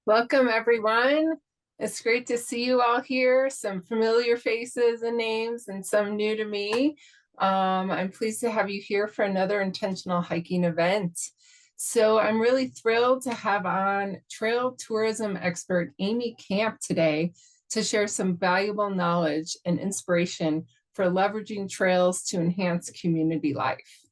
Welcome, everyone. It's great to see you all here. Some familiar faces and names and some new to me. I'm pleased to have you here for another intentional hiking event. So I'm really thrilled to have on trail tourism expert Amy Camp today to share some valuable knowledge and inspiration for leveraging trails to enhance community life.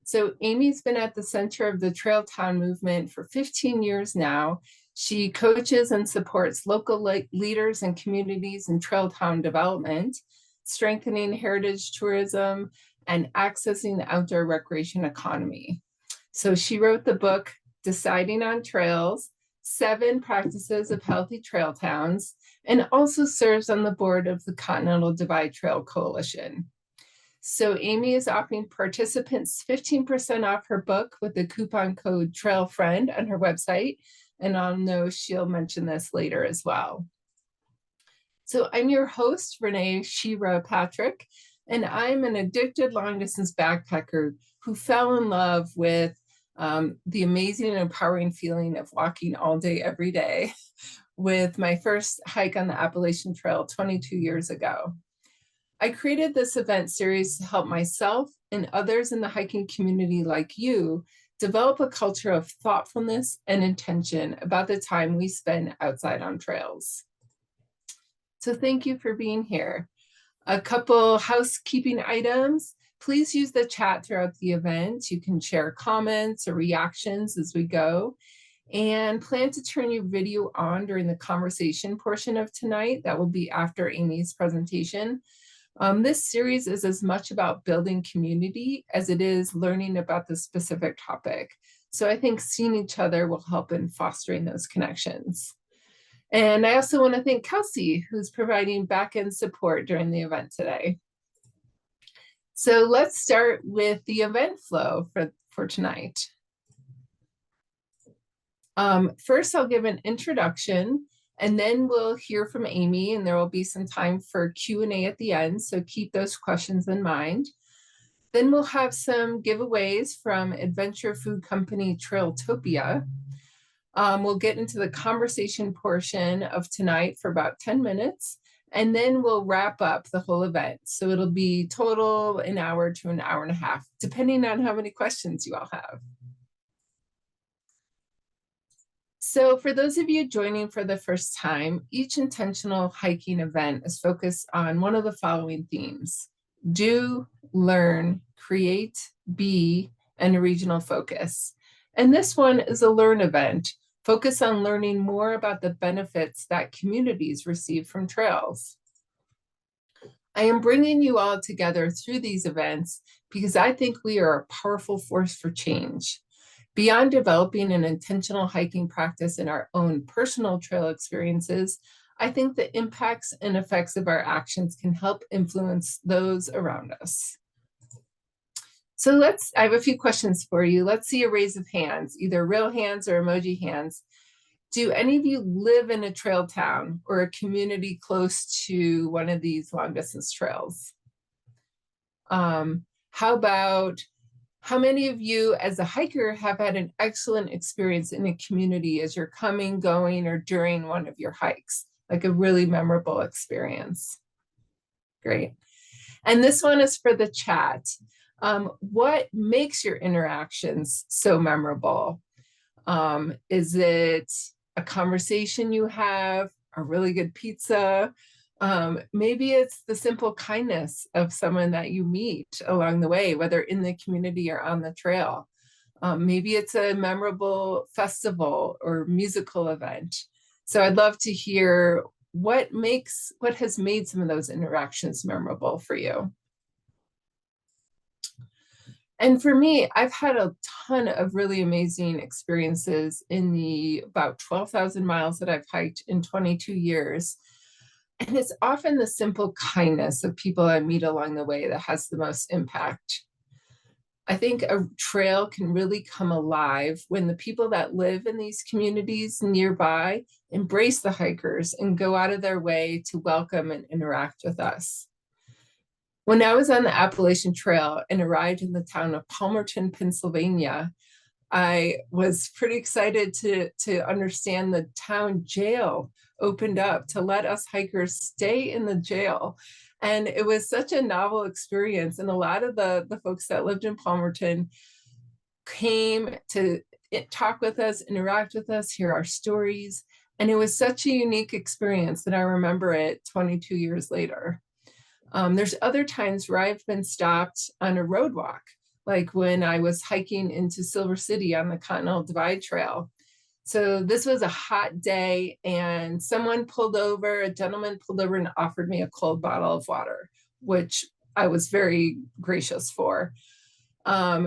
So Amy's been at the center of the Trail Town movement for 15 years now. She coaches and supports local leaders and communities in trail town development, strengthening heritage tourism, and accessing the outdoor recreation economy. So she wrote the book, Deciding on Trails, 7 Practices of Healthy Trail Towns, and also serves on the board of the Continental Divide Trail Coalition. So Amy is offering participants 15% off her book with the coupon code TRAILFRIEND on her website. And I'll know she'll mention this later as well. So I'm your host, Renee Shira Patrick, and I'm an addicted long distance backpacker who fell in love with the amazing and empowering feeling of walking all day, every day with my first hike on the Appalachian Trail 22 years ago. I created this event series to help myself and others in the hiking community like you develop a culture of thoughtfulness and intention about the time we spend outside on trails. So thank you for being here. A couple housekeeping items. Please use the chat throughout the event. You can share comments or reactions as we go. And plan to turn your video on during the conversation portion of tonight. That will be after Amy's presentation. This series is as much about building community as it is learning about the specific topic. So I think seeing each other will help in fostering those connections. And I also want to thank Kelsey, who's providing back-end support during the event today. So let's start with the event flow for tonight. First, I'll give an introduction. And then we'll hear from Amy, and there will be some time for Q&A at the end, so keep those questions in mind. Then we'll have some giveaways from adventure food company Trailtopia. We'll get into the conversation portion of tonight for about 10 minutes, and then we'll wrap up the whole event. So it'll be total an hour to an hour and a half, depending on how many questions you all have. So for those of you joining for the first time, each intentional hiking event is focused on one of the following themes: do, learn, create, be, and a regional focus. And this one is a learn event, focused on learning more about the benefits that communities receive from trails. I am bringing you all together through these events because I think we are a powerful force for change. Beyond developing an intentional hiking practice in our own personal trail experiences, I think the impacts and effects of our actions can help influence those around us. So I have a few questions for you. Let's see a raise of hands, either real hands or emoji hands. Do any of you live in a trail town or a community close to one of these long distance trails? How many of you as a hiker have had an excellent experience in a community as you're coming, going, or during one of your hikes, like a really memorable experience? Great. And this one is for the chat. What makes your interactions so memorable? Is it a conversation you have, a really good pizza? Maybe it's the simple kindness of someone that you meet along the way, whether in the community or on the trail. Maybe it's a memorable festival or musical event. So I'd love to hear what has made some of those interactions memorable for you. And for me, I've had a ton of really amazing experiences in the about 12,000 miles that I've hiked in 22 years. And it's often the simple kindness of people I meet along the way that has the most impact. I think a trail can really come alive when the people that live in these communities nearby embrace the hikers and go out of their way to welcome and interact with us. When I was on the Appalachian Trail and arrived in the town of Palmerton, Pennsylvania, I was pretty excited to understand the town jail opened up to let us hikers stay in the jail. And it was such a novel experience. And a lot of the folks that lived in Palmerton came to talk with us, interact with us, hear our stories. And it was such a unique experience that I remember it 22 years later. There's other times where I've been stopped on a road walk, like when I was hiking into Silver City on the Continental Divide Trail. So this was a hot day, and a gentleman pulled over and offered me a cold bottle of water, which I was very gracious for.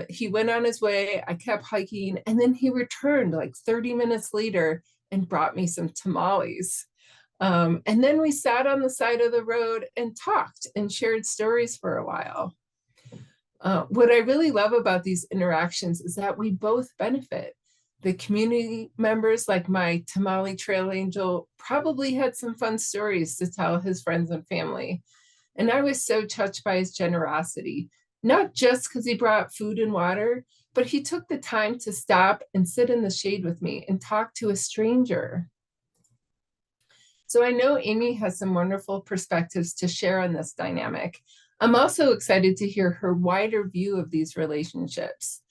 He went on his way, I kept hiking, and then he returned like 30 minutes later and brought me some tamales. And then we sat on the side of the road and talked and shared stories for a while. What I really love about these interactions is that we both benefit. The community members, like my tamale trail angel, probably had some fun stories to tell his friends and family. And I was so touched by his generosity, not just because he brought food and water, but he took the time to stop and sit in the shade with me and talk to a stranger. So I know Amy has some wonderful perspectives to share on this dynamic. I'm also excited to hear her wider view of these relationships.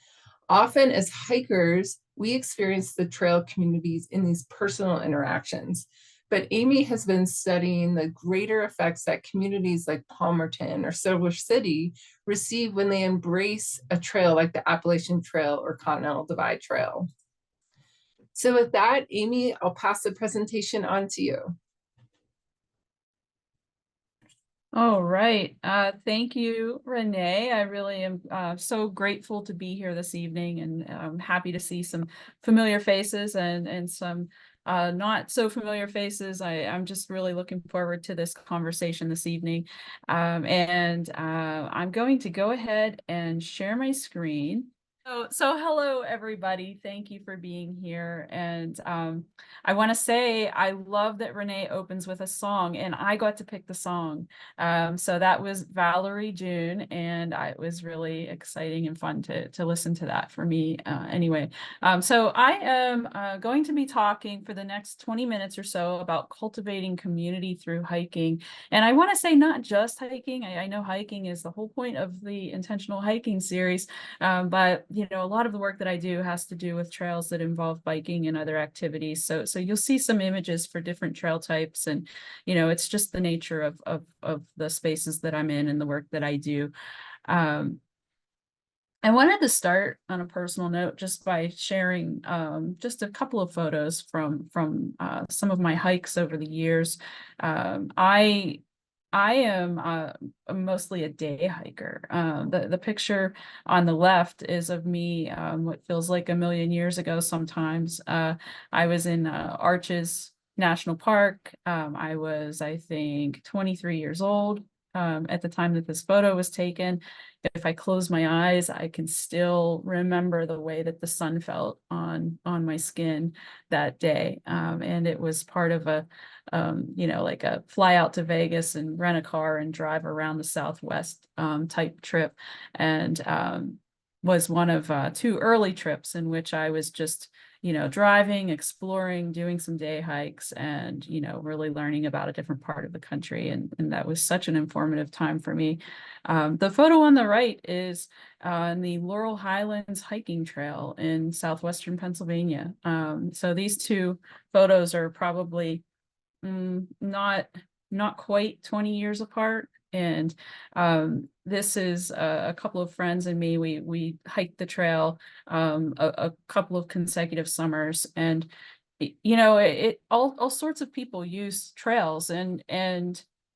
Often as hikers, we experience the trail communities in these personal interactions, but Amy has been studying the greater effects that communities like Palmerton or Silver City receive when they embrace a trail like the Appalachian Trail or Continental Divide Trail. So with that, Amy, I'll pass the presentation on to you. All right. Thank you, Renee. I really am so grateful to be here this evening, and I'm happy to see some familiar faces and some not so familiar faces. I'm just really looking forward to this conversation this evening. I'm going to go ahead and share my screen. So hello, everybody. Thank you for being here. And I want to say I love that Renee opens with a song, and I got to pick the song. So that was Valerie June, and it was really exciting and fun to listen to that for me anyway. So I am going to be talking for the next 20 minutes or so about cultivating community through hiking. And I want to say not just hiking. I know hiking is the whole point of the intentional hiking series, but a lot of the work that I do has to do with trails that involve biking and other activities. So you'll see some images for different trail types, and it's just the nature of the spaces that I'm in and the work that I do. I wanted to start on a personal note just by sharing just a couple of photos from some of my hikes over the years. I am mostly a day hiker. The picture on the left is of me what feels like a million years ago sometimes. I was in Arches National Park. I was, I think, 23 years old at the time that this photo was taken. If I close my eyes, I can still remember the way that the sun felt on my skin that day. And it was part of a like a fly out to Vegas and rent a car and drive around the Southwest type trip. And was one of two early trips in which I was just, driving, exploring, doing some day hikes, and, really learning about a different part of the country. And that was such an informative time for me. The photo on the right is on the Laurel Highlands hiking trail in southwestern Pennsylvania. So these two photos are probably not quite 20 years apart. And this is a couple of friends and me. We hiked the trail a couple of consecutive summers, and all sorts of people use trails, and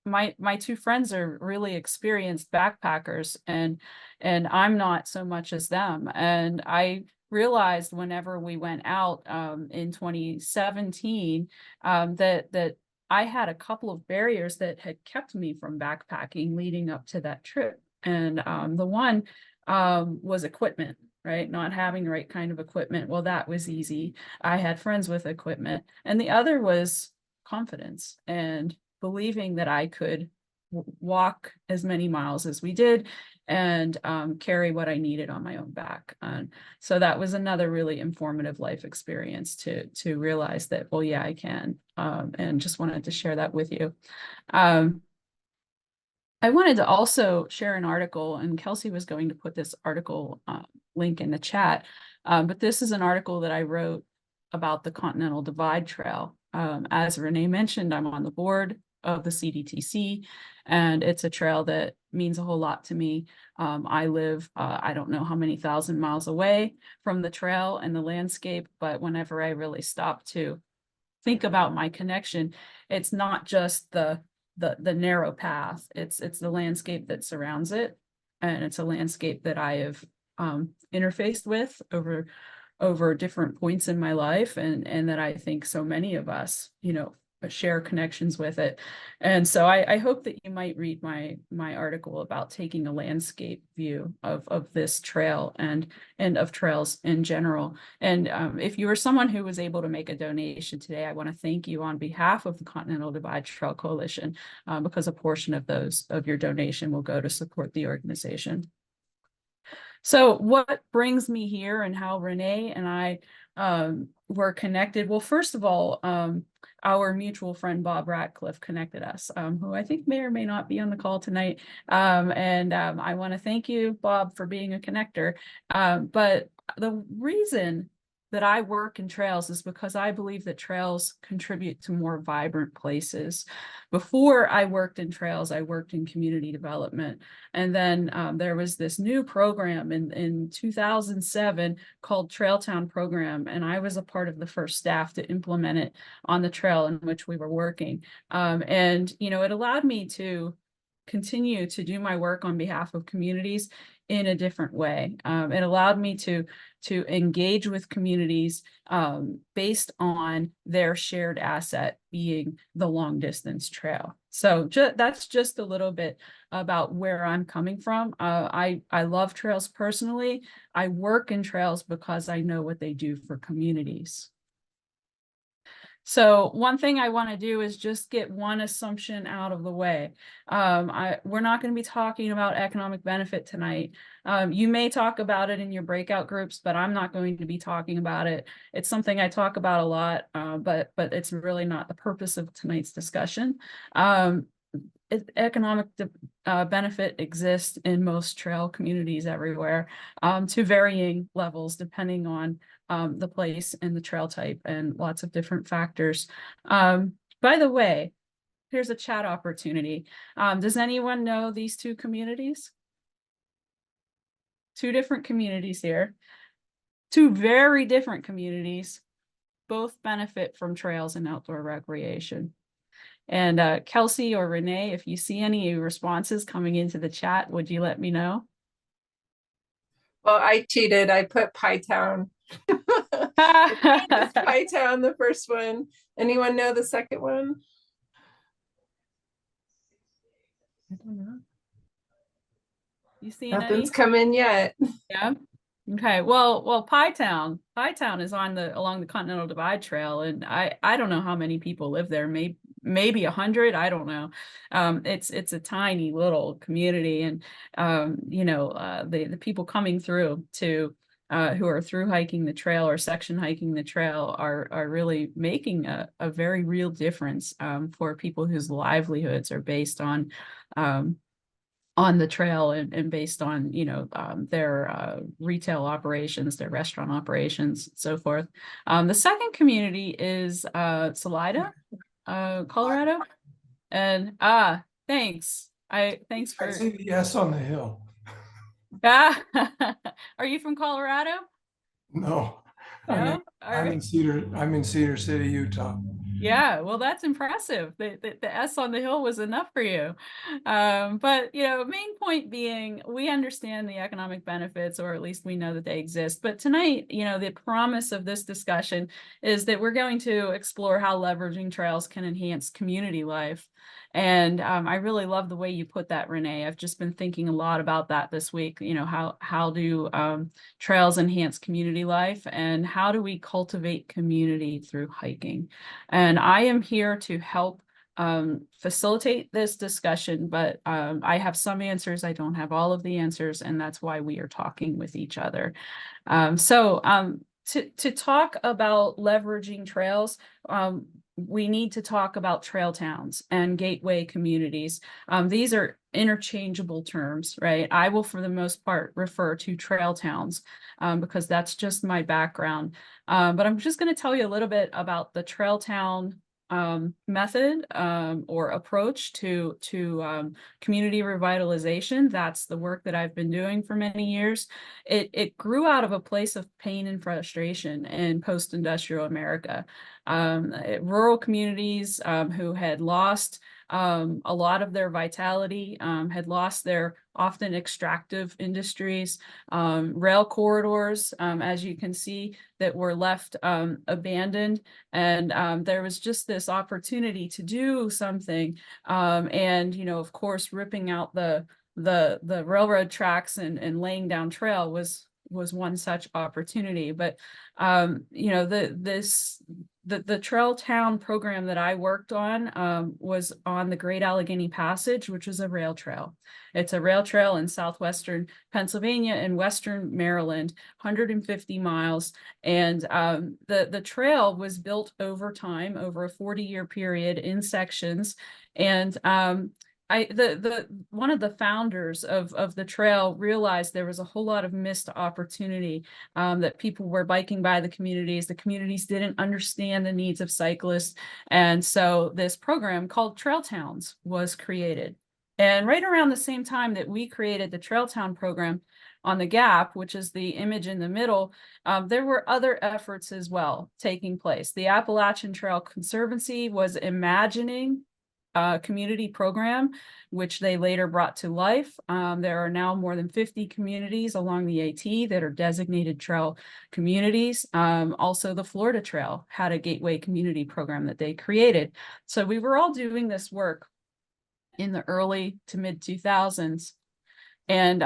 my two friends are really experienced backpackers, and I'm not so much as them. And I realized whenever we went out in 2017 that I had a couple of barriers that had kept me from backpacking leading up to that trip. And the one was equipment, right? Not having the right kind of equipment. Well, that was easy. I had friends with equipment. And the other was confidence and believing that I could walk as many miles as we did and carry what I needed on my own back. So that was another really informative life experience to realize that, well, yeah, I can, and just wanted to share that with you. Um, I wanted to also share an article, and Kelsey was going to put this article link in the chat, but this is an article that I wrote about the Continental Divide Trail. As Renee mentioned, I'm on the board of the CDTC, and it's a trail that means a whole lot to me. I live, I don't know how many thousand miles away from the trail and the landscape, but whenever I really stop to think about my connection, it's not just the narrow path. It's the landscape that surrounds it, and it's a landscape that I have interfaced with over different points in my life, and that I think so many of us, share connections with it. And so I hope that you might read my article about taking a landscape view of this trail and of trails in general. And if you were someone who was able to make a donation today, I want to thank you on behalf of the Continental Divide Trail Coalition, because a portion of your donation will go to support the organization. So what brings me here and how Renee and I were connected? Well, first of all, our mutual friend Bob Ratcliffe connected us, who I think may or may not be on the call tonight. And I want to thank you, Bob, for being a connector. But the reason that I work in trails is because I believe that trails contribute to more vibrant places. Before I worked in trails, I worked in community development. And then there was this new program in 2007 called Trail Town Program. And I was a part of the first staff to implement it on the trail in which we were working. And, it allowed me to continue to do my work on behalf of communities in a different way. It allowed me to engage with communities based on their shared asset being the long distance trail. So that's just a little bit about where I'm coming from. I love trails personally. I work in trails because I know what they do for communities. So one thing I want to do is just get one assumption out of the way. We're not going to be talking about economic benefit tonight. You may talk about it in your breakout groups, but I'm not going to be talking about it. It's something I talk about a lot, but it's really not the purpose of tonight's discussion. Economic benefit exists in most trail communities everywhere, to varying levels depending on the place and the trail type and lots of different factors. By the way, here's a chat opportunity. Does anyone know these two communities? Two different communities here. Two very different communities, both benefit from trails and outdoor recreation. And Kelsey or Renee, if you see any responses coming into the chat, would you let me know? Well, I cheated. I put Pie Town. Pie Town, the first one. Anyone know the second one? I don't know. You seeing Nothing's any? come in yet. Yeah. Okay. Well, Pie Town is along the Continental Divide Trail, and I don't know how many people live there. Maybe 100. I don't know. It's a tiny little community, and the people coming through to who are through hiking the trail or section hiking the trail are really making a very real difference for people whose livelihoods are based on the trail and based on their retail operations, their restaurant operations, and so forth. The second community is Salida, Colorado, and thanks. Thanks I for. see the S on the hill. Are you from Colorado? No, No. I'm in Cedar City, Utah. Yeah, well, that's impressive. The S on the hill was enough for you. But, main point being, we understand the economic benefits, or at least we know that they exist. But tonight, the promise of this discussion is that we're going to explore how leveraging trails can enhance community life. And I really love the way you put that, Renee. I've just been thinking a lot about that this week. How do trails enhance community life, and how do we cultivate community through hiking? And I am here to help facilitate this discussion, but I have some answers. I don't have all of the answers, and that's why we are talking with each other. To talk about leveraging trails, we need to talk about trail towns and gateway communities. These are interchangeable terms, right? I will, for the most part, refer to trail towns because that's just my background. But I'm just going to tell you a little bit about the trail town method or approach to community revitalization. That's the work that I've been doing for many years. It grew out of a place of pain and frustration in post-industrial America. Rural communities who had lost a lot of their vitality, had lost their often extractive industries, rail corridors, as you can see, that were left abandoned. And there was just this opportunity to do something. And, you know, of course, ripping out the railroad tracks and laying down trail was one such opportunity. But you know, the Trail Town program that I worked on was on the Great Allegheny Passage, which is a rail trail. It's a rail trail in southwestern Pennsylvania and western Maryland, 150 miles. And the trail was built over time, over a 40-year period in sections. And one of the founders of the trail realized there was a whole lot of missed opportunity, that people were biking by the communities. The communities didn't understand the needs of cyclists. And so this program called Trail Towns was created. And right around the same time that we created the Trail Town program on the Gap, which is the image in the middle, there were other efforts as well taking place. The Appalachian Trail Conservancy was imagining community program, which they later brought to life. There are now more than 50 communities along the AT that are designated trail communities. Also, the Florida Trail had a gateway community program that they created. So we were all doing this work in the early to mid 2000s. And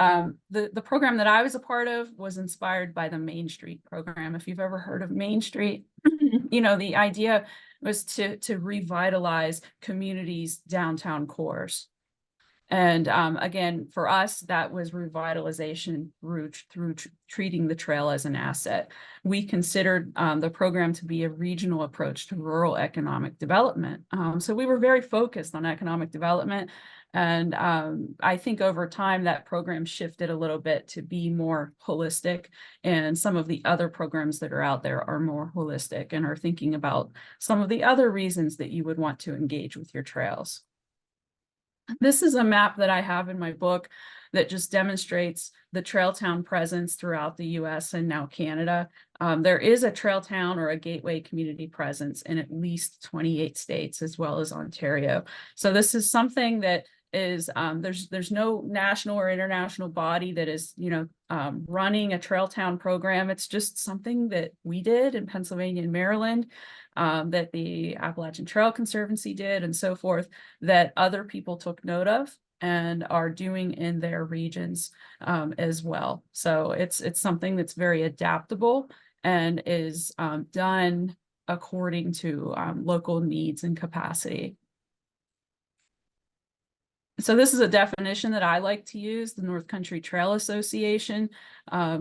the program that I was a part of was inspired by the Main Street program. If you've ever heard of Main Street, you know, the idea was to revitalize communities' downtown cores. And again, for us, that was revitalization through treating the trail as an asset. We considered the program to be a regional approach to rural economic development. So we were very focused on economic development. And I think over time that program shifted a little bit to be more holistic. And some of the other programs that are out there are more holistic and are thinking about some of the other reasons that you would want to engage with your trails. This is a map that I have in my book that just demonstrates the trail town presence throughout the US and now Canada. There is a trail town or a gateway community presence in at least 28 states as well as Ontario. So this is something that is there's no national or international body that is, you know, running a trail town program. It's just something that we did in Pennsylvania and Maryland, that the Appalachian Trail Conservancy did, and so forth, that other people took note of and are doing in their regions as well. So it's something that's very adaptable and is done according to local needs and capacity. So this is a definition that I like to use. The North Country Trail Association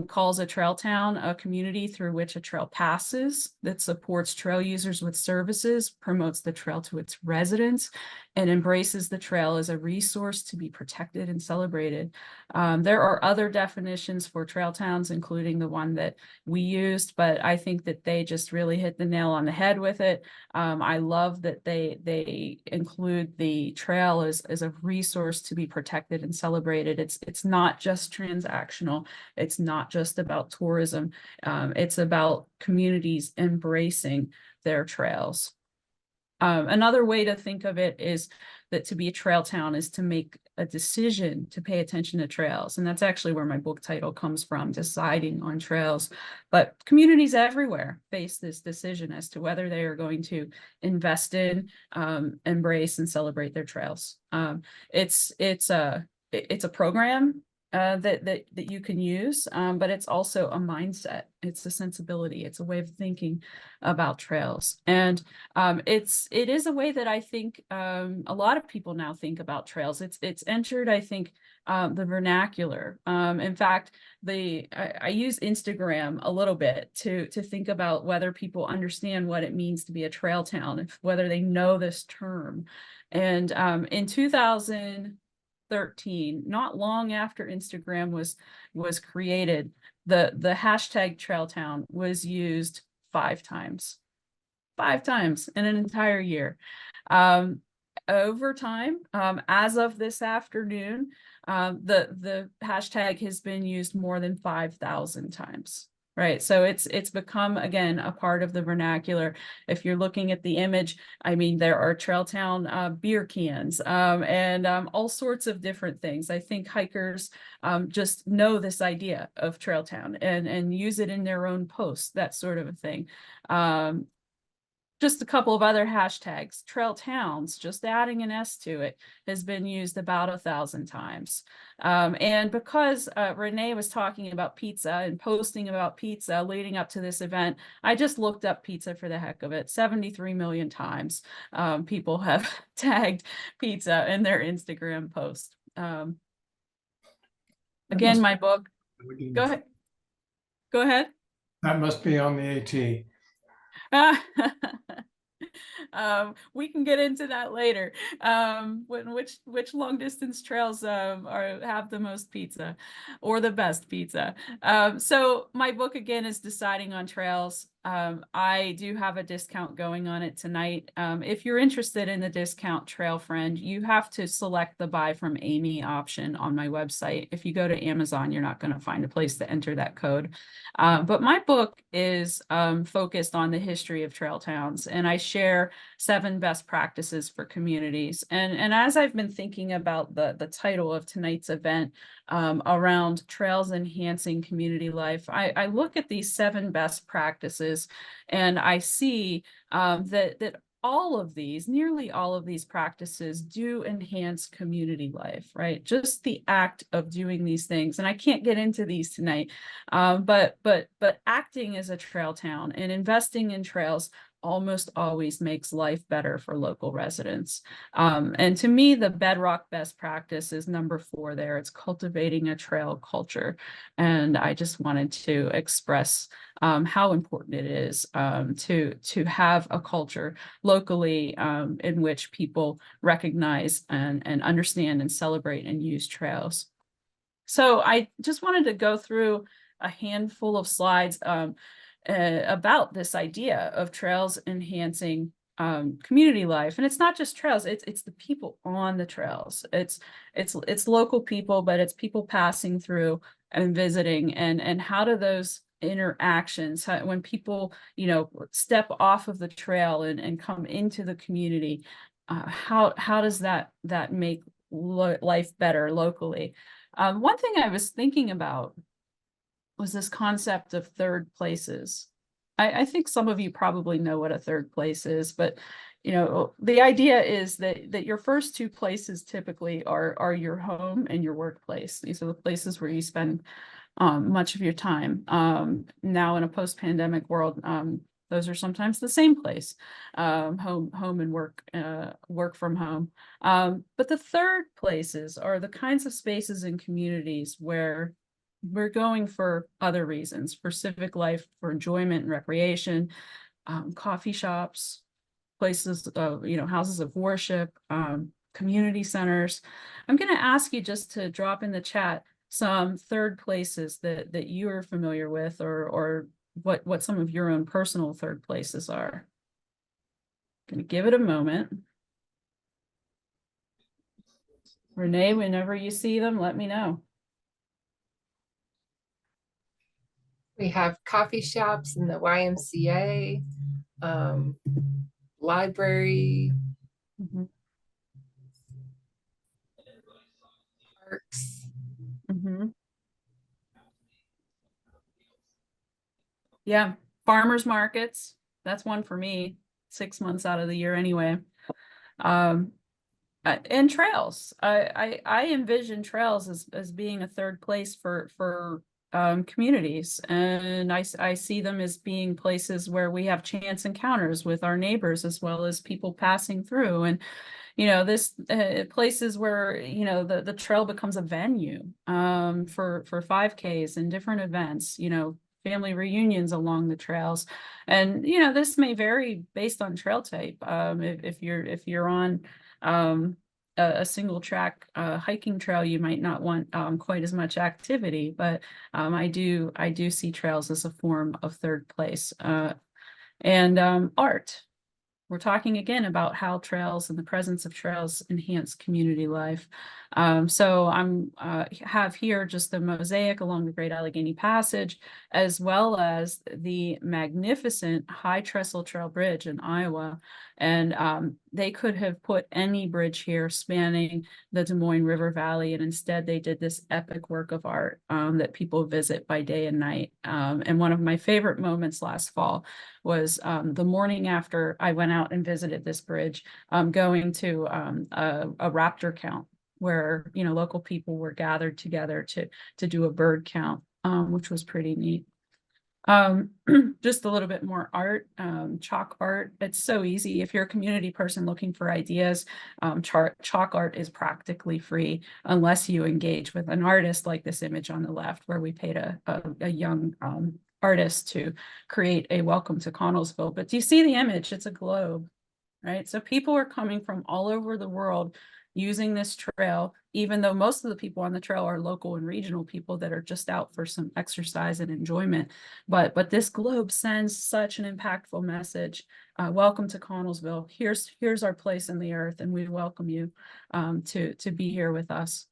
calls a trail town a community through which a trail passes, that supports trail users with services, promotes the trail to its residents, and embraces the trail as a resource to be protected and celebrated. There are other definitions for trail towns, including the one that we used, but I think that they just really hit the nail on the head with it. I love that they include the trail as a resource to be protected and celebrated. It's not just transactional. It's not just about tourism. It's about communities embracing their trails. Another way to think of it is that to be a trail town is to make a decision to pay attention to trails. And that's actually where my book title comes from, deciding on trails. But communities everywhere face this decision as to whether they are going to invest in, embrace, and celebrate their trails. It's a program. that you can use, but it's also a mindset. It's a sensibility. It's a way of thinking about trails, and it is a way that I think a lot of people now think about trails. It's entered, I think, the vernacular. In fact, I use Instagram a little bit to think about whether people understand what it means to be a trail town, if whether they know this term. And in 2013, not long after Instagram was created, the hashtag trail town was used 5 times. 5 times in an entire year. Over time, as of this afternoon, the hashtag has been used more than 5,000 times. Right. So it's become, again, a part of the vernacular. If you're looking at the image, I mean, there are Trail Town beer cans and all sorts of different things. I think hikers just know this idea of Trail Town and use it in their own posts, that sort of a thing. Just a couple of other hashtags. Trail towns, just adding an S to it, has been used about 1,000 times. And because Renee was talking about pizza and posting about pizza leading up to this event, I just looked up pizza for the heck of it. 73 million times people have tagged pizza in their Instagram post. Again, my book. Go ahead. Go ahead. That must be on the AT. We can get into that later. Which long distance trails have the most pizza or the best pizza. So my book again is Deciding on Trails. I do have a discount going on it tonight. If you're interested in the discount Trail Friend, you have to select the buy from Amy option on my website. If you go to Amazon, you're not going to find a place to enter that code. But my book is focused on the history of trail towns, and I share 7 best practices for communities. And as I've been thinking about the title of tonight's event around trails enhancing community life, I look at these 7 best practices, and I see that all of these, nearly all of these practices do enhance community life, right? Just the act of doing these things. And I can't get into these tonight, but acting as a trail town and investing in trails almost always makes life better for local residents. And to me, the bedrock best practice is number 4 there. It's cultivating a trail culture. And I just wanted to express how important it is to have a culture locally in which people recognize and understand and celebrate and use trails. So I just wanted to go through a handful of slides about this idea of trails enhancing community life. And it's not just trails, it's the people on the trails. It's local people, but it's people passing through and visiting, and how do those interactions, when people, you know, step off of the trail and come into the community, how does that make life better locally? One thing I was thinking about was this concept of third places. I think some of you probably know what a third place is, but you know, the idea is that your first 2 places typically are your home and your workplace. These are the places where you spend much of your time. Now in a post-pandemic world, those are sometimes the same place, home and work from home. But the third places are the kinds of spaces and communities where we're going for other reasons, for civic life, for enjoyment and recreation, coffee shops, places of, you know, houses of worship, community centers. I'm going to ask you just to drop in the chat some third places that you are familiar with, or what some of your own personal third places are. Going to give it a moment. Renee, whenever you see them, let me know. We have coffee shops in the YMCA, library, parks. Yeah, farmers markets. That's one for me, 6 months out of the year anyway. And trails. I envision trails as being a third place for communities, and I see them as being places where we have chance encounters with our neighbors as well as people passing through. And this places where the trail becomes a venue for 5Ks and different events, family reunions along the trails. And this may vary based on trail type. If you're on a single track hiking trail, you might not want quite as much activity, but I do see trails as a form of third place. And art. We're talking again about how trails and the presence of trails enhance community life. So I'm have here just the mosaic along the Great Allegheny Passage, as well as the magnificent High Trestle Trail Bridge in Iowa. And they could have put any bridge here spanning the Des Moines River Valley, and instead they did this epic work of art that people visit by day and night. And one of my favorite moments last fall was the morning after I went out and visited this bridge, going to a raptor count where local people were gathered together to do a bird count, which was pretty neat. Just a little bit more art, chalk art. It's so easy. If you're a community person looking for ideas, chalk art is practically free unless you engage with an artist like this image on the left, where we paid a young artist to create a welcome to Connellsville. But do you see the image? It's a globe, right? So people are coming from all over the world using this trail, even though most of the people on the trail are local and regional people that are just out for some exercise and enjoyment. But this globe sends such an impactful message. Welcome to Connellsville. Here's our place in the earth, and we welcome you to be here with us.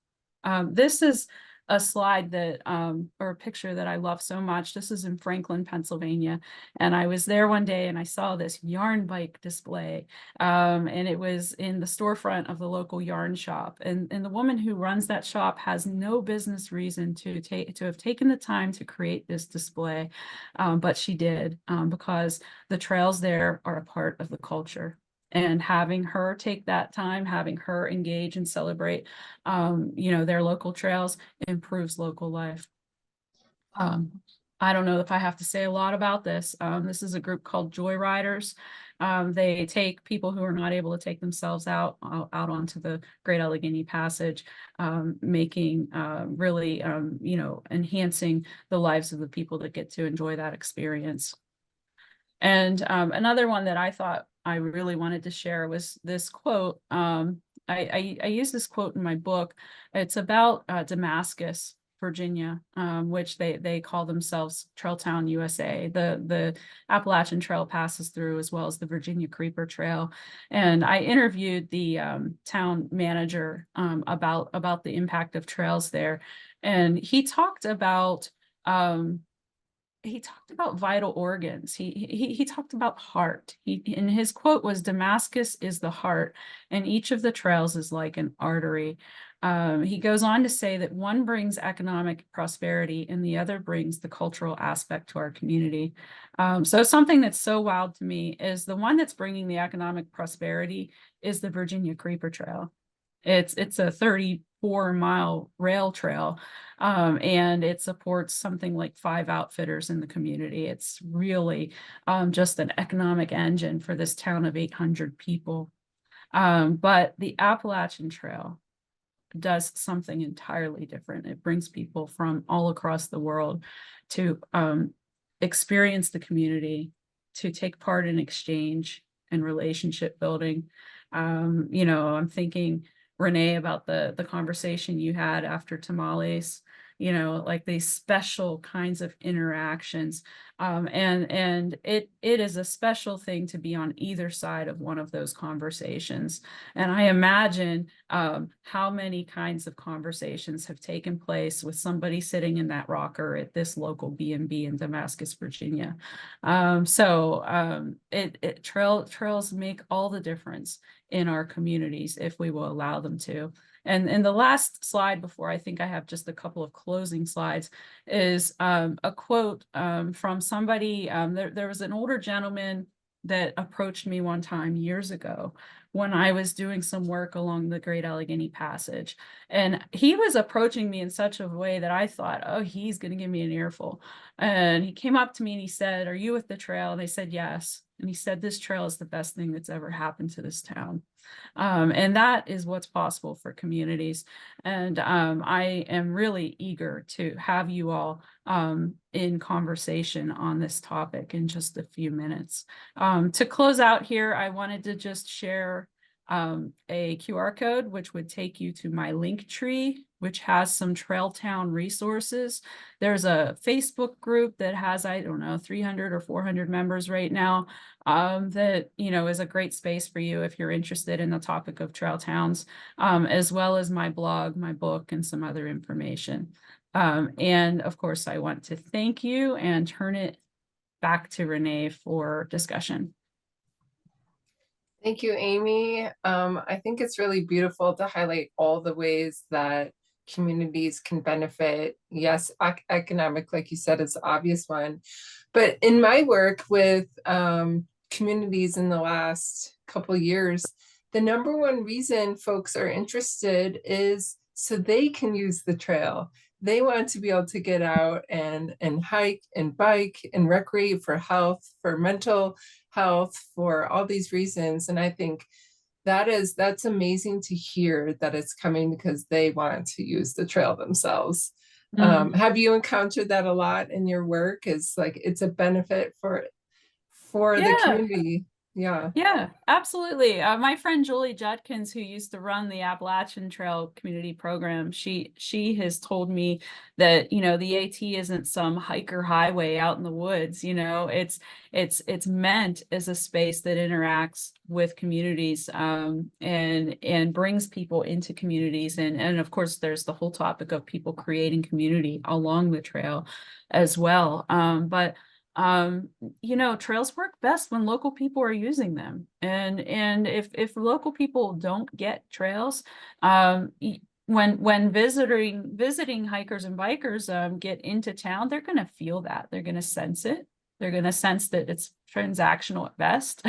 This is a slide that or a picture that I love so much. This is in Franklin, Pennsylvania, and I was there one day and I saw this yarn bike display, and it was in the storefront of the local yarn shop. And the woman who runs that shop has no business reason to have taken the time to create this display, but she did, because the trails there are a part of the culture. And having her take that time, having her engage and celebrate, their local trails improves local life. I don't know if I have to say a lot about this. This is a group called Joyriders. They take people who are not able to take themselves out onto the Great Allegheny Passage, making really, enhancing the lives of the people that get to enjoy that experience. And another one that I thought I really wanted to share was this quote. I use this quote in my book. It's about Damascus, Virginia, which they call themselves Trail Town, USA. The Appalachian Trail passes through, as well as the Virginia Creeper Trail. And I interviewed the town manager about the impact of trails there. And he talked about vital organs. He talked about heart. And his quote was, "Damascus is the heart, and each of the trails is like an artery." He goes on to say that one brings economic prosperity and the other brings the cultural aspect to our community. So something that's so wild to me is the one that's bringing the economic prosperity is the Virginia Creeper Trail. It's a 34-mile rail trail, and it supports something like 5 outfitters in the community. It's really just an economic engine for this town of 800 people. But the Appalachian Trail does something entirely different. It brings people from all across the world to experience the community, to take part in exchange and relationship building. I'm thinking, Renee, about the conversation you had after tamales, like these special kinds of interactions. And it is a special thing to be on either side of one of those conversations. And I imagine how many kinds of conversations have taken place with somebody sitting in that rocker at this local B&B in Damascus, Virginia. Trails make all the difference in our communities if we will allow them to. And the last slide, before I think I have just a couple of closing slides, is a quote from somebody. There was an older gentleman that approached me one time years ago when I was doing some work along the Great Allegheny Passage. And he was approaching me in such a way that I thought, oh, he's going to give me an earful. And he came up to me and he said, "Are you with the trail?" And I said, "Yes." And he said, "This trail is the best thing that's ever happened to this town." And that is what's possible for communities. And I am really eager to have you all in conversation on this topic in just a few minutes. To close out here, I wanted to just share a QR code, which would take you to my link tree, which has some Trail Town resources. There's a Facebook group that has, I don't know, 300 or 400 members right now, that, you know, is a great space for you if you're interested in the topic of trail towns, as well as my blog, my book, and some other information. And of course, I want to thank you and turn it back to Renee for discussion. Thank you, Amy. I think it's really beautiful to highlight all the ways that communities can benefit. Yes, economic, like you said, is the obvious one. But in my work with communities in the last couple years, the number one reason folks are interested is so they can use the trail. They want to be able to get out and hike and bike and recreate for health, for mental health, for all these reasons. And I think that's amazing to hear that it's coming because they want to use the trail themselves. Have you encountered that a lot in your work? Is like it's a benefit for the Yeah. community? Yeah. Yeah, absolutely. My friend Julie Judkins, who used to run the Appalachian Trail Community Program, she has told me that, you know, the AT isn't some hiker highway out in the woods. You know, it's meant as a space that interacts with communities, and brings people into communities. And of course, there's the whole topic of people creating community along the trail as well. But you know, trails work best when local people are using them. And if local people don't get trails, when visiting hikers and bikers get into town, they're going to feel that. They're going to sense it. They're going to sense that it's transactional at best,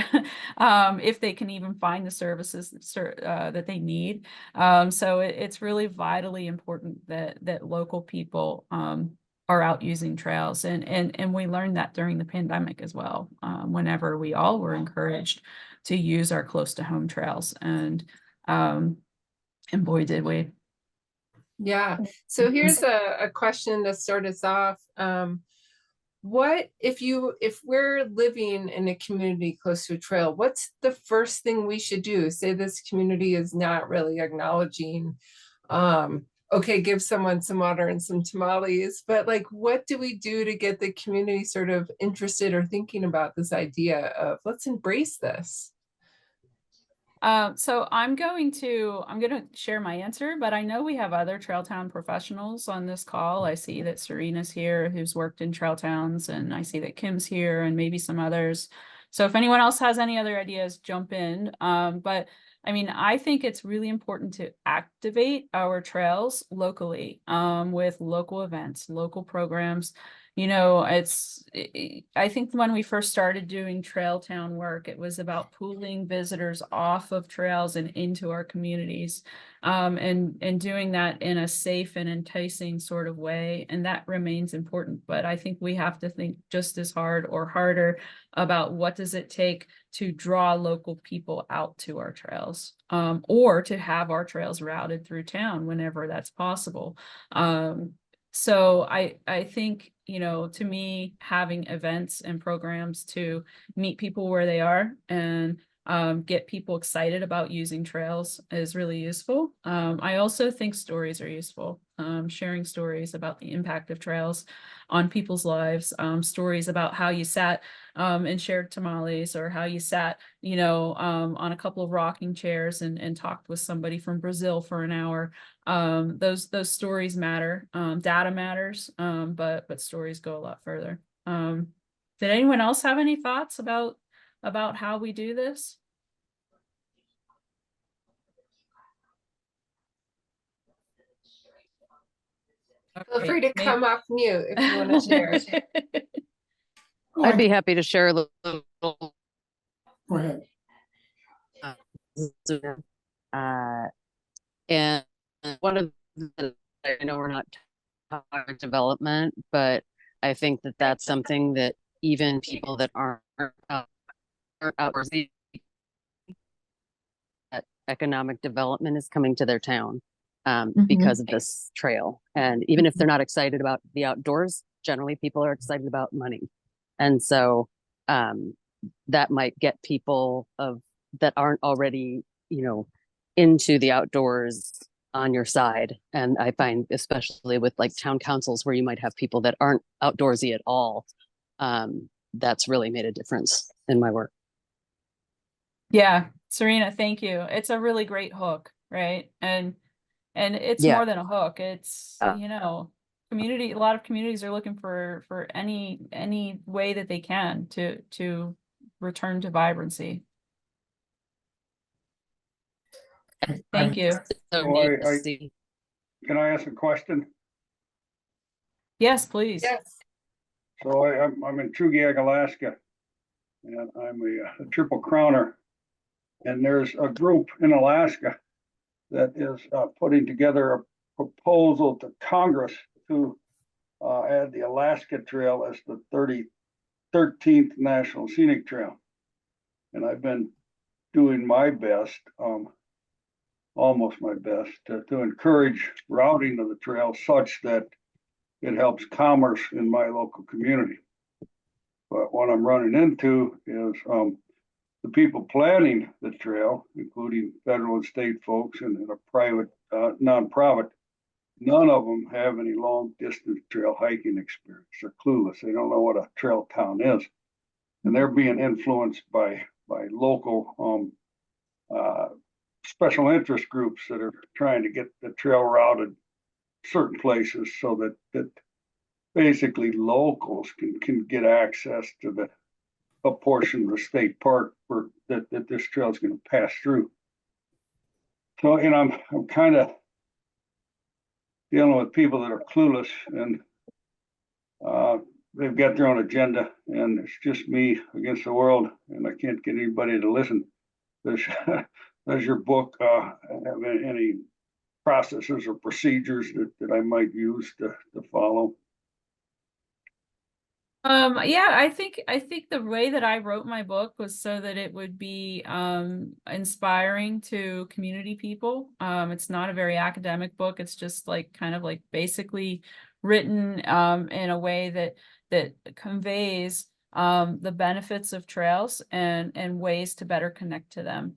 if they can even find the services that they need. So it's really vitally important that local people are out using trails. And we learned that during the pandemic as well, whenever we all were encouraged to use our close to home trails. And boy, did we. Yeah. So here's a question to start us off. What if we're living in a community close to a trail, what's the first thing we should do? Say this community is not really acknowledging, okay, give someone some water and some tamales, but like, what do we do to get the community sort of interested or thinking about this idea of let's embrace this? So I'm going to share my answer, but I know we have other trail town professionals on this call. I see that Serena's here, who's worked in trail towns, and I see that Kim's here and maybe some others. So if anyone else has any other ideas, jump in. But I mean, I think it's really important to activate our trails locally, with local events, local programs. You know, I think when we first started doing trail town work, it was about pulling visitors off of trails and into our communities, and doing that in a safe and enticing sort of way. And that remains important. But I think we have to think just as hard or harder about what does it take to draw local people out to our trails, or to have our trails routed through town whenever that's possible. So I think, you know, to me, having events and programs to meet people where they are and get people excited about using trails is really useful. I also think stories are useful. Sharing stories about the impact of trails on people's lives, stories about how you sat and shared tamales, or how you sat, you know, on a couple of rocking chairs and talked with somebody from Brazil for an hour. Those stories matter. Data matters, but stories go a lot further. Did anyone else have any thoughts about how we do this? Feel free to come off mute if you want to share. I'd be happy to share a little Go ahead. Uh, and one of the, I know we're not talking development, but I think that that's something that even people that aren't outdoorsy, that economic development is coming to their town because of this trail. And even if they're not excited about the outdoors, generally people are excited about money. And so that might get people that aren't already, into the outdoors on your side. And I find, especially with like town councils where you might have people that aren't outdoorsy at all, that's really made a difference in my work. Yeah, Serena, thank you. It's a really great hook, right? And it's Yeah. more than a hook. It's, community, a lot of communities are looking for any way that they can to return to vibrancy. Thank you. So Can I ask a question? Yes, please. Yes. So I'm in Chugach, Alaska, and I'm a triple crowner. And there's a group in Alaska that is putting together a proposal to Congress to add the Alaska Trail as the 13th National Scenic Trail. And I've been doing my best, almost my best, to encourage routing of the trail such that it helps commerce in my local community. But what I'm running into is the people planning the trail, including federal and state folks and a private nonprofit, none of them have any long distance trail hiking experience. They're clueless. They don't know what a trail town is. And they're being influenced by local special interest groups that are trying to get the trail routed certain places so that basically locals can get access to a portion of the state park that this trail is going to pass through. So, I'm kind of dealing with people that are clueless and they've got their own agenda, and it's just me against the world, and I can't get anybody to listen. Does your book have any processes or procedures that I might use to follow? Yeah, I think the way that I wrote my book was so that it would be inspiring to community people. It's not a very academic book. It's just like kind of like basically written in a way that conveys the benefits of trails and ways to better connect to them.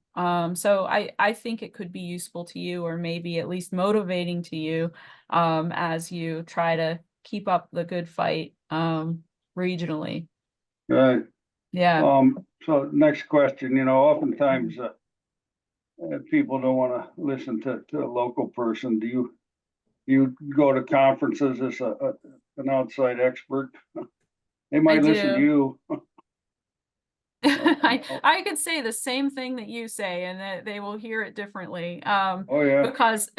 So I think it could be useful to you, or maybe at least motivating to you as you try to keep up the good fight regionally. Right. Yeah. So next question, oftentimes people don't want to listen to a local person. Do you go to conferences as an outside expert? They might listen to you. I could say the same thing that you say, and that they will hear it differently. Oh yeah. Because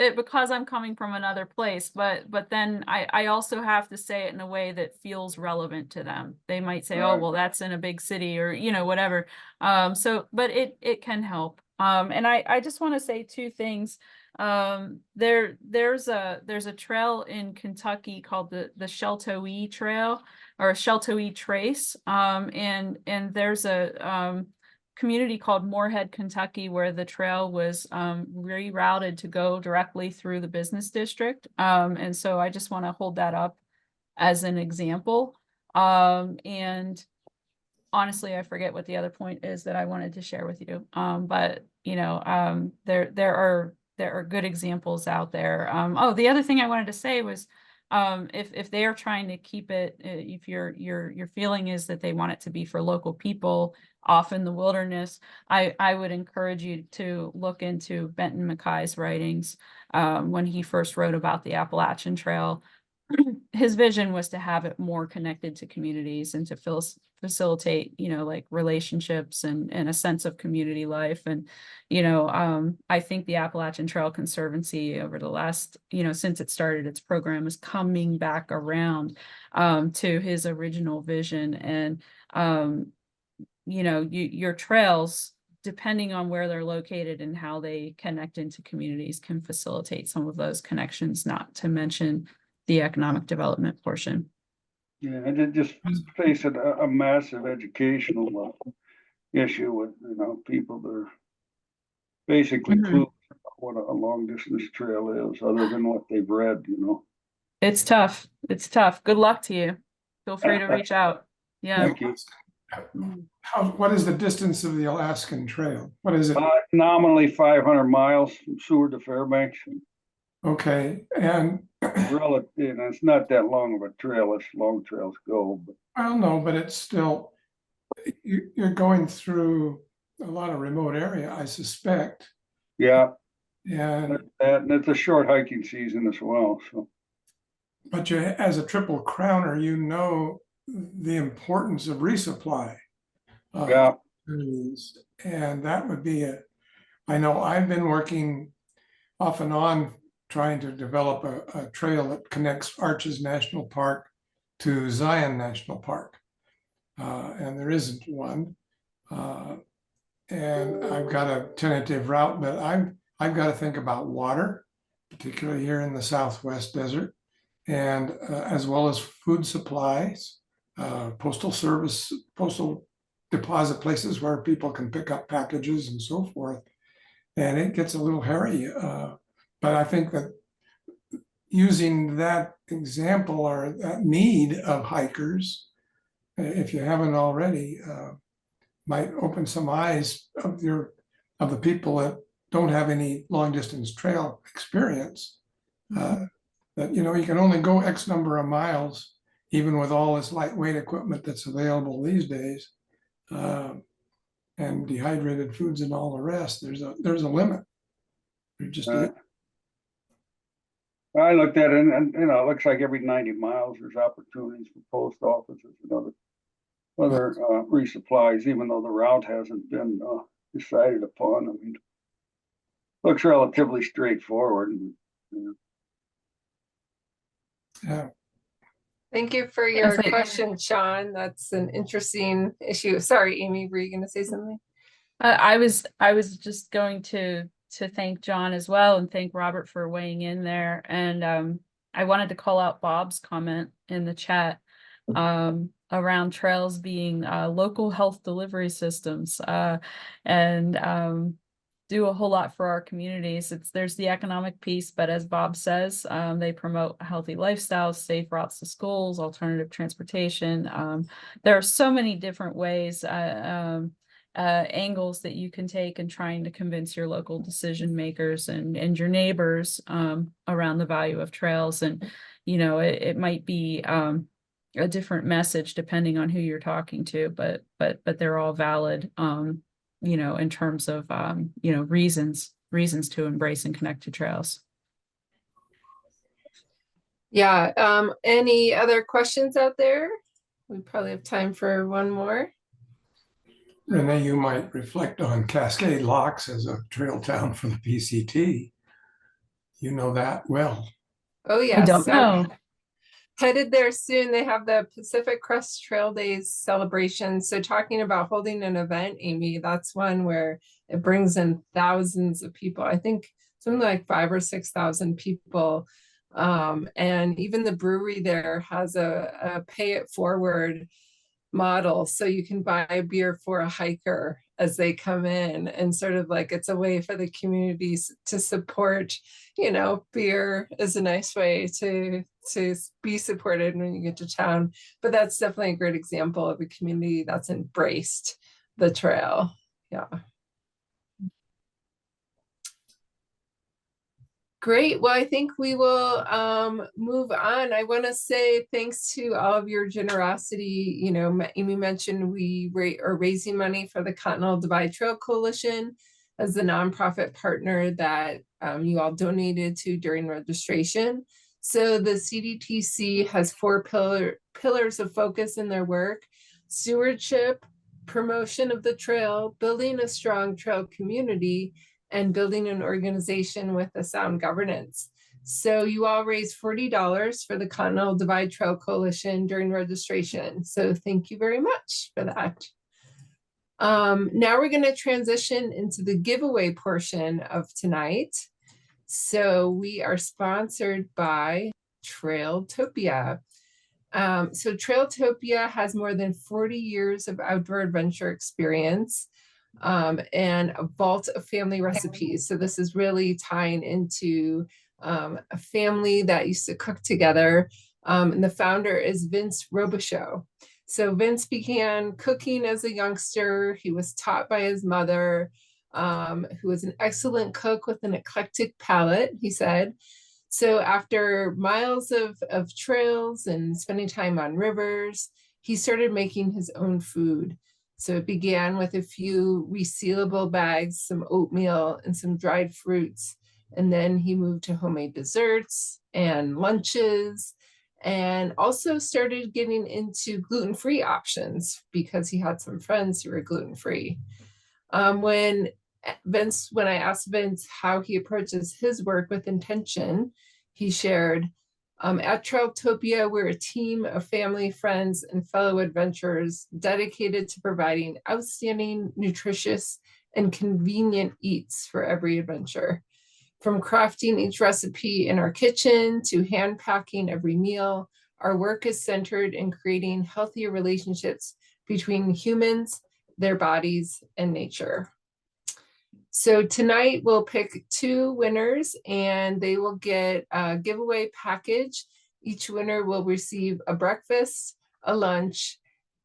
I'm coming from another place, but then I also have to say it in a way that feels relevant to them. They might say, Right. "Oh, well, that's in a big city," or whatever. But it can help. And I just want to say two things. There's a trail in Kentucky called the Sheltowee Trail, or Sheltowee Trace. And there's a community called Moorhead, Kentucky, where the trail was rerouted to go directly through the business district. And so I just want to hold that up as an example. And honestly, I forget what the other point is that I wanted to share with you. But there are good examples out there. Oh, the other thing I wanted to say was, if they are trying to keep it, if your feeling is that they want it to be for local people off in the wilderness, I would encourage you to look into Benton MacKay's writings. When he first wrote about the Appalachian Trail, his vision was to have it more connected to communities and to facilitate, like relationships and a sense of community life. And, I think the Appalachian Trail Conservancy over the last, since it started its program, is coming back around to his original vision. And your trails, depending on where they're located and how they connect into communities, can facilitate some of those connections, not to mention the economic development portion. Yeah, I did just face it a massive educational issue with, people that are basically Mhm. clueless about what a long distance trail is, other than what they've read, It's tough. It's tough. Good luck to you. Feel free to reach out. Yeah. Thank you. Mhm. What is the distance of the Alaskan Trail? What is it? Nominally 500 miles from Seward to Fairbanks. Okay, and Relative, it's not that long of a trail as long trails go, but I don't know, but it's still, you're going through a lot of remote area, I suspect. yeah, And and it's a short hiking season as well, so. but you, as a Triple Crowner, you know the importance of resupply. Yeah, And that would be I know I've been working off and on trying to develop a trail that connects Arches National Park to Zion National Park. And there isn't one. And I've got a tentative route, but I've got to think about water, particularly here in the Southwest desert, and as well as food supplies, postal service, postal deposit places where people can pick up packages and so forth. And it gets a little hairy. But I think that using that example or that need of hikers, if you haven't already, might open some eyes of the people that don't have any long distance trail experience. That you can only go X number of miles, even with all this lightweight equipment that's available these days, and dehydrated foods and all the rest. There's a limit. There just is. I looked at it and, it looks like every 90 miles, there's opportunities for post offices and other resupplies, even though the route hasn't been decided upon. I mean, looks relatively straightforward. Yeah. Thank you for your question, Sean. That's an interesting issue. Sorry, Amy, were you going to say something? I was just going to thank John as well and thank Robert for weighing in there. And I wanted to call out Bob's comment in the chat around trails being local health delivery systems and do a whole lot for our communities. There's the economic piece, but as Bob says, they promote healthy lifestyles, safe routes to schools, alternative transportation. There are so many different ways, angles that you can take in trying to convince your local decision makers and your neighbors around the value of trails. And, it might be a different message depending on who you're talking to, but they're all valid, in terms of, reasons to embrace and connect to trails. Yeah. Any other questions out there? We probably have time for one more. Renee, you might reflect on Cascade Locks as a trail town for the PCT. You know that well. Oh, yes. I don't know. Headed there soon. They have the Pacific Crest Trail Days celebration. So talking about holding an event, Amy, that's one where it brings in thousands of people. I think something like 5,000 or 6,000 people. And even the brewery there has a pay it forward model. So you can buy a beer for a hiker as they come in, and sort of like it's a way for the communities to support, beer is a nice way to be supported when you get to town. But that's definitely a great example of a community that's embraced the trail. Yeah. Great. Well, I think we will move on. I want to say thanks to all of your generosity. Amy mentioned we are raising money for the Continental Divide Trail Coalition as the nonprofit partner that you all donated to during registration. So the CDTC has 4 pillars of focus in their work: stewardship, promotion of the trail, building a strong trail community, and building an organization with a sound governance. So you all raised $40 for the Continental Divide Trail Coalition during registration. So thank you very much for that. Now we're going to transition into the giveaway portion of tonight. So we are sponsored by Trailtopia. So Trailtopia has more than 40 years of outdoor adventure experience and a vault of family recipes. So this is really tying into a family that used to cook together. And the founder is Vince Robichaux. So Vince began cooking as a youngster. He was taught by his mother, who was an excellent cook with an eclectic palate, he said. So after miles of trails and spending time on rivers, he started making his own food. So it began with a few resealable bags, some oatmeal, and some dried fruits. And then he moved to homemade desserts and lunches, and also started getting into gluten-free options because he had some friends who were gluten-free. When I asked Vince how he approaches his work with intention, he shared, at Trailtopia, we're a team of family, friends, and fellow adventurers dedicated to providing outstanding, nutritious, and convenient eats for every adventure. From crafting each recipe in our kitchen to hand packing every meal, our work is centered in creating healthier relationships between humans, their bodies, and nature. So tonight we'll pick 2 winners and they will get a giveaway package. Each winner will receive a breakfast, a lunch,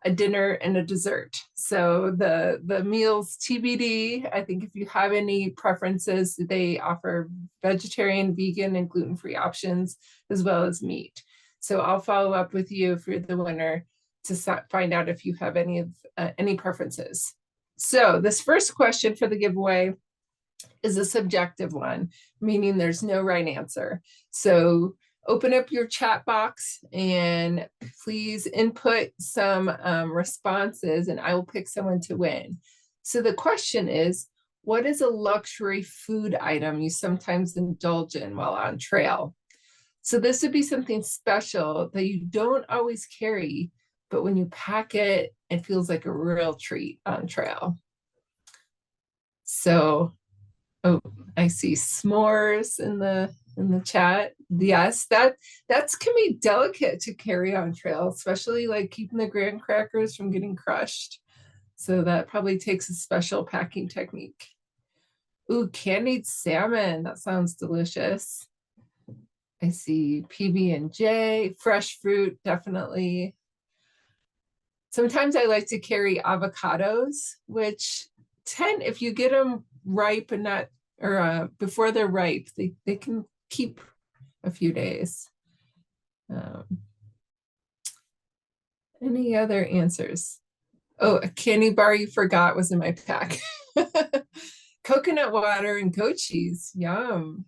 a dinner, and a dessert. So the meals TBD. I think if you have any preferences, they offer vegetarian, vegan, and gluten-free options, as well as meat. So I'll follow up with you if you're the winner to find out if you have any preferences. So this first question for the giveaway is a subjective one, meaning there's no right answer. So open up your chat box and please input some responses and I will pick someone to win. So the question is, what is a luxury food item you sometimes indulge in while on trail? So this would be something special that you don't always carry, but when you pack it, it feels like a real treat on trail. So, oh, I see s'mores in the chat. Yes, that's can be delicate to carry on trail, especially like keeping the graham crackers from getting crushed. So that probably takes a special packing technique. Ooh, candied salmon. That sounds delicious. I see PB&J, fresh fruit, definitely. Sometimes I like to carry avocados, which if you get them ripe and not, or before they're ripe, they can keep a few days. Any other answers? Oh, a candy bar you forgot was in my pack. Coconut water and goat cheese, yum.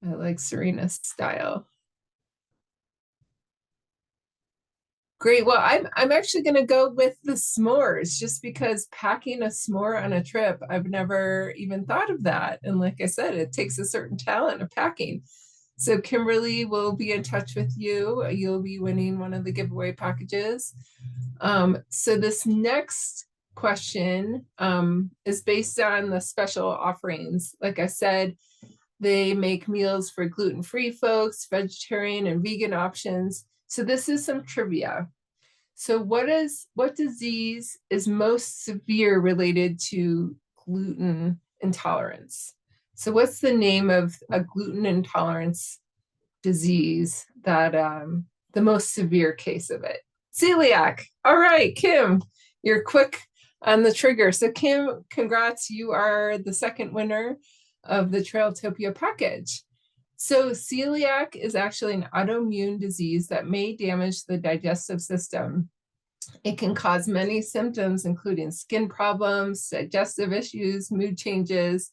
I like Serena's style. Great. Well, I'm actually going to go with the s'mores just because packing a s'more on a trip, I've never even thought of that. And like I said, it takes a certain talent of packing. So Kimberly will be in touch with you. You'll be winning one of the giveaway packages. So this next question is based on the special offerings. Like I said, they make meals for gluten-free folks, vegetarian and vegan options. So this is some trivia. So what disease is most severe related to gluten intolerance? So what's the name of a gluten intolerance disease that the most severe case of it? Celiac. All right, Kim, you're quick on the trigger. So Kim, congrats, you are the second winner of the Trailtopia package. So celiac is actually an autoimmune disease that may damage the digestive system. It can cause many symptoms, including skin problems, digestive issues, mood changes.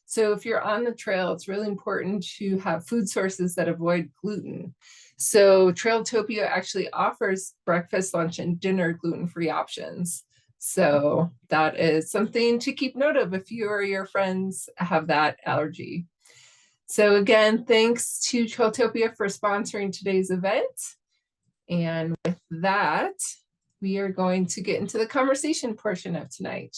So if you're on the trail, it's really important to have food sources that avoid gluten. So Trailtopia actually offers breakfast, lunch, and dinner gluten-free options. So that is something to keep note of if you or your friends have that allergy. So again, thanks to Trailtopia for sponsoring today's event. And with that, we are going to get into the conversation portion of tonight.